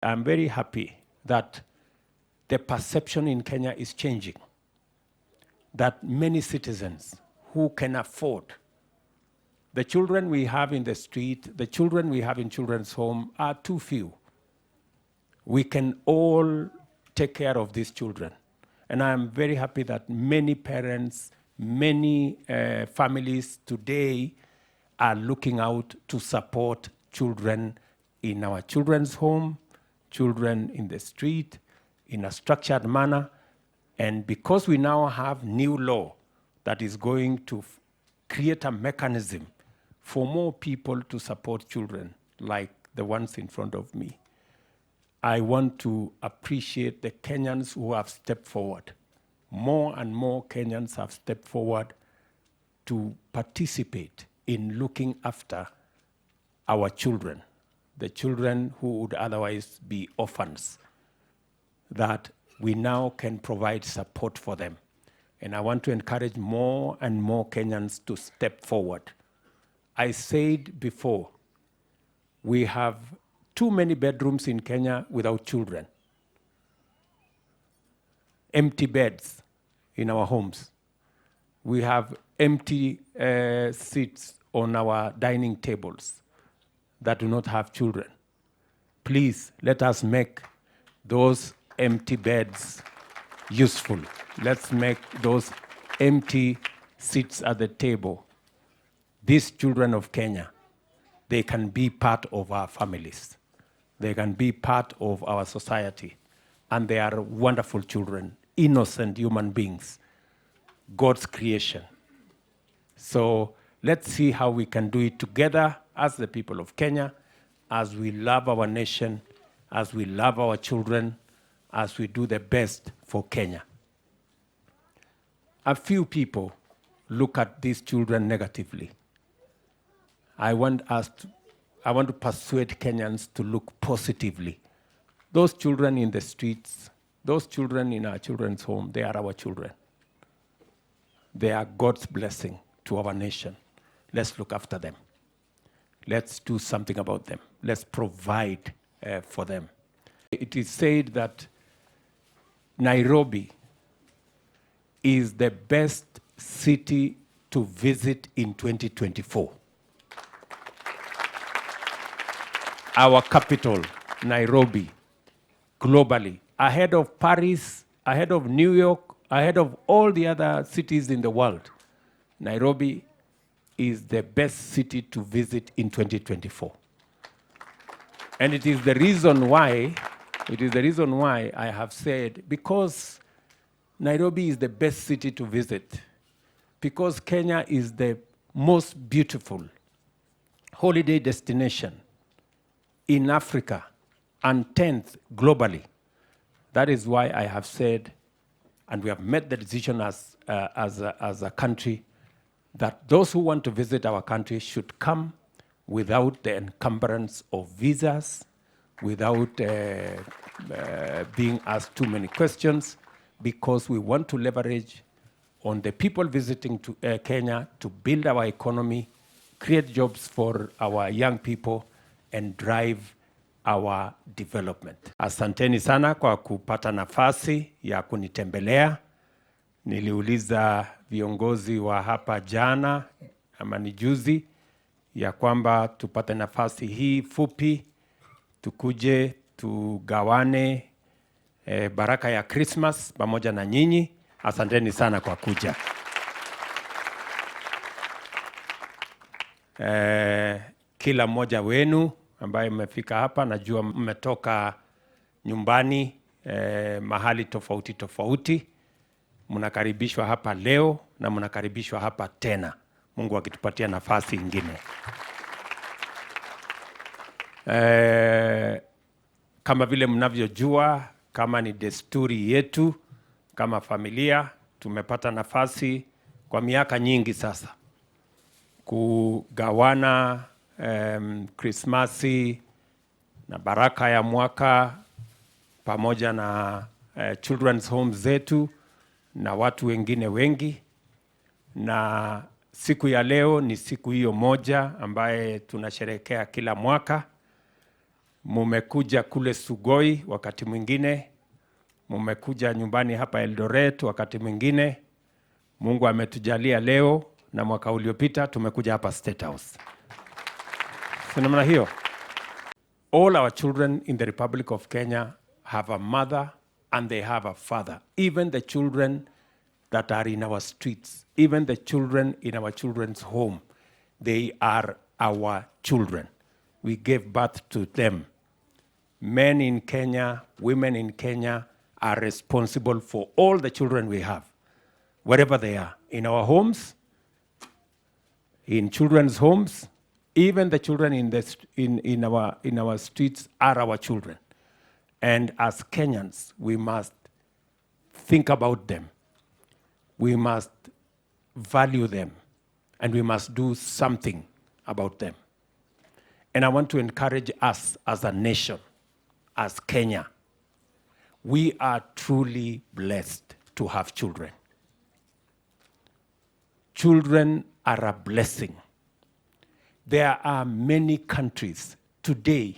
I'm very happy that the perception in Kenya is changing, that many citizens who can afford the children we have in the street, the children we have in children's home are too few. We can all take care of these children. And I'm very happy that many parents, many families today are looking out to support children in our children's home, children in the street, in a structured manner. And because we now have new law that is going to create a mechanism for more people to support children like the ones in front of me, I want to appreciate the Kenyans who have stepped forward. More and more Kenyans have stepped forward to participate in looking after our children, the children who would otherwise be orphans, that we now can provide support for them. And I want to encourage more and more Kenyans to step forward. I said before, we have too many bedrooms in Kenya without children. Empty beds in our homes. We have empty seats on our dining tables that do not have children. Please, let us make those empty beds useful. Let's make those empty seats at the table. These children of Kenya, they can be part of our families. They can be part of our society. And they are wonderful children, innocent human beings, God's creation. So let's see how we can do it together as the people of Kenya, as we love our nation, as we love our children, as we do the best for Kenya. A few people look at these children negatively. I want to persuade Kenyans to look positively. Those children in the streets, those children in our children's home, they are our children. They are God's blessing to our nation. Let's look after them. Let's do something about them. Let's provide for them. It is said that Nairobi is the best city to visit in 2024. Our capital, Nairobi, globally, ahead of Paris, ahead of New York, ahead of all the other cities in the world, Nairobi is the best city to visit in 2024. And it is the reason why I have said, because Nairobi is the best city to visit, because Kenya is the most beautiful holiday destination in Africa and 10th globally. That is why I have said, and we have made the decision as a country, that those who want to visit our country should come without the encumbrance of visas, without being asked too many questions, because we want to leverage on the people visiting to Kenya to build our economy, create jobs for our young people, and drive our development. Asanteni sana kwa kupata nafasi ya kunitembelea. Niliuliza viongozi wa hapa jana ama ni juzi ya kwamba tupate nafasi hii fupi tukuje tugawane baraka ya Christmas pamoja na nyinyi. Asanteni sana kwa kuja. Kila mmoja wenu ambaye mmefika hapa, najua mmetoka nyumbani mahali tofauti tofauti. Mnakaribishwa hapa leo na mnakaribishwa hapa tena, Mungu akitupatia nafasi nyingine. Kama vile mnavyojua, kama ni desturi yetu, kama familia, tumepata nafasi kwa miaka nyingi sasa kugawana Krismasi na baraka ya mwaka pamoja na children's homes zetu na watu wengine wengi. Na siku ya leo ni siku hiyo moja ambaye tunasherehekea kila mwaka. mumekuja kule Sugoi wakati mwingine, mumekuja nyumbani hapa Eldoret wakati mwingine. Mungu ametujalia leo na mwaka uliopita tumekuja hapa State House. Sinamna hiyo. All our children in the Republic of Kenya have a mother and they have a father. Even the children that are in our streets, even the children in our children's home, they are our children. We gave birth to them. Men in Kenya, women in Kenya are responsible for all the children we have, wherever they are, in our homes, in children's homes, even the children in our streets are our children. And as Kenyans, we must think about them. We must value them, and we must do something about them. And I want to encourage us as a nation, as Kenya. We are truly blessed to have children. Children are a blessing. There are many countries today,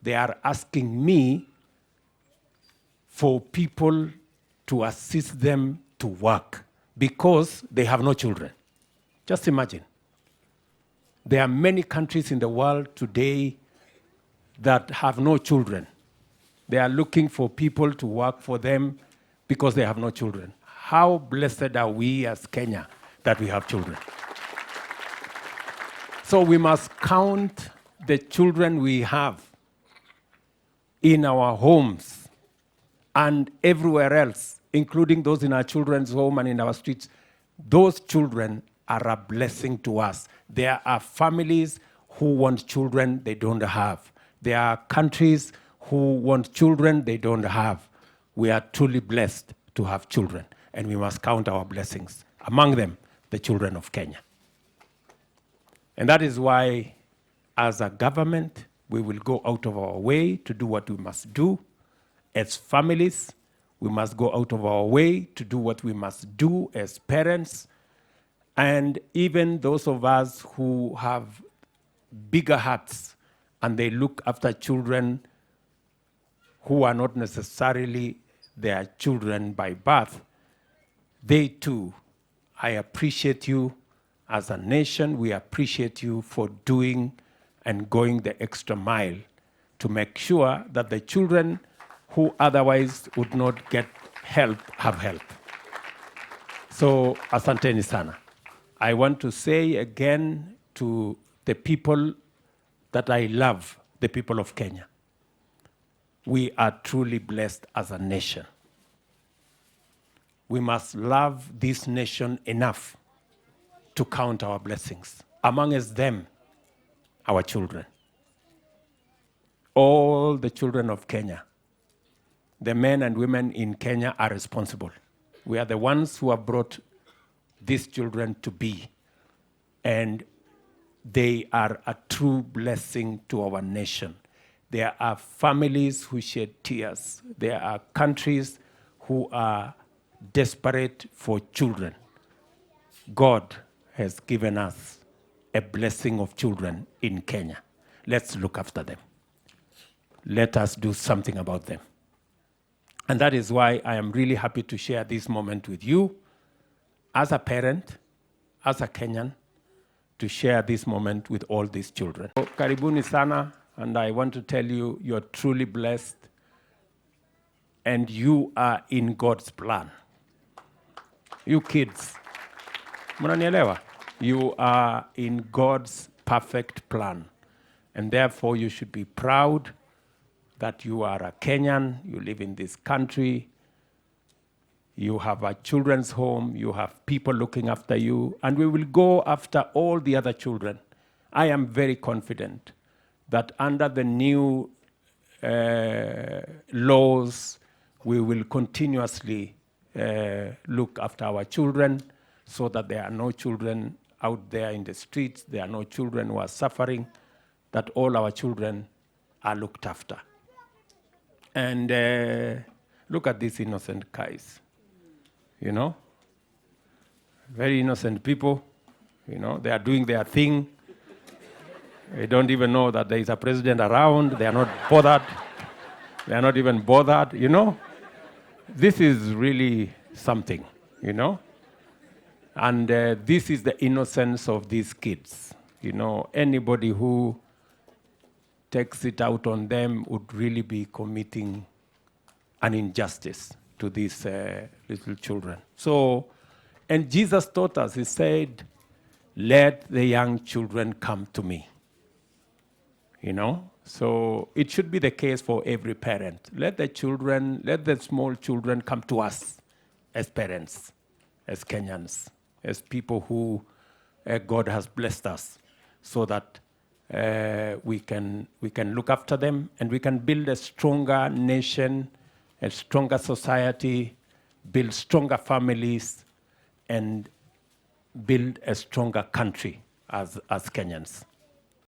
they are asking me for people to assist them to work because they have no children. Just imagine. There are many countries in the world today that have no children. They are looking for people to work for them because they have no children. How blessed are we as Kenya that we have children? So we must count the children we have in our homes and everywhere else, including those in our children's home and in our streets. Those children are a blessing to us. There are families who want children they don't have. There are countries who want children they don't have. We are truly blessed to have children, and we must count our blessings. Among them, the children of Kenya. And that is why, as a government, we will go out of our way to do what we must do. As families, we must go out of our way to do what we must do as parents. And even those of us who have bigger hearts and they look after children who are not necessarily their children by birth, they too, I appreciate you. As a nation, we appreciate you for doing and going the extra mile to make sure that the children who otherwise would not get help have help. So, asanteni sana. I want to say again to the people that I love, the people of Kenya, we are truly blessed as a nation. We must love this nation enough to count our blessings. Amongst them, our children. All the children of Kenya, the men and women in Kenya are responsible. We are the ones who have brought these children to be. And they are a true blessing to our nation. There are families who shed tears. There are countries who are desperate for children. God has given us a blessing of children in Kenya. Let's look after them. Let us do something about them. And that is why I am really happy to share this moment with you as a parent, as a Kenyan, to share this moment with all these children. So, karibuni sana, and I want to tell you, you're truly blessed, and you are in God's plan. You kids, mnanielewa? You are in God's perfect plan, and therefore you should be proud that you are a Kenyan, you live in this country, you have a children's home, you have people looking after you, and we will go after all the other children. I am very confident that under the new laws, we will continuously look after our children so that there are no children out there in the streets, there are no children who are suffering, that all our children are looked after. And look at these innocent guys, you know, very innocent people, you know, they are doing their thing. They don't even know that there is a president around. They are not bothered. They are not even bothered, you know. This is really something, you know. And this is the innocence of these kids. You know, anybody who takes it out on them would really be committing an injustice to these little children. So, and Jesus taught us, he said, let the young children come to me. You know, so it should be the case for every parent. Let the small children come to us as parents, as Kenyans, as people who God has blessed us, so that we can look after them and we can build a stronger nation, a stronger society, build stronger families, and build a stronger country as Kenyans.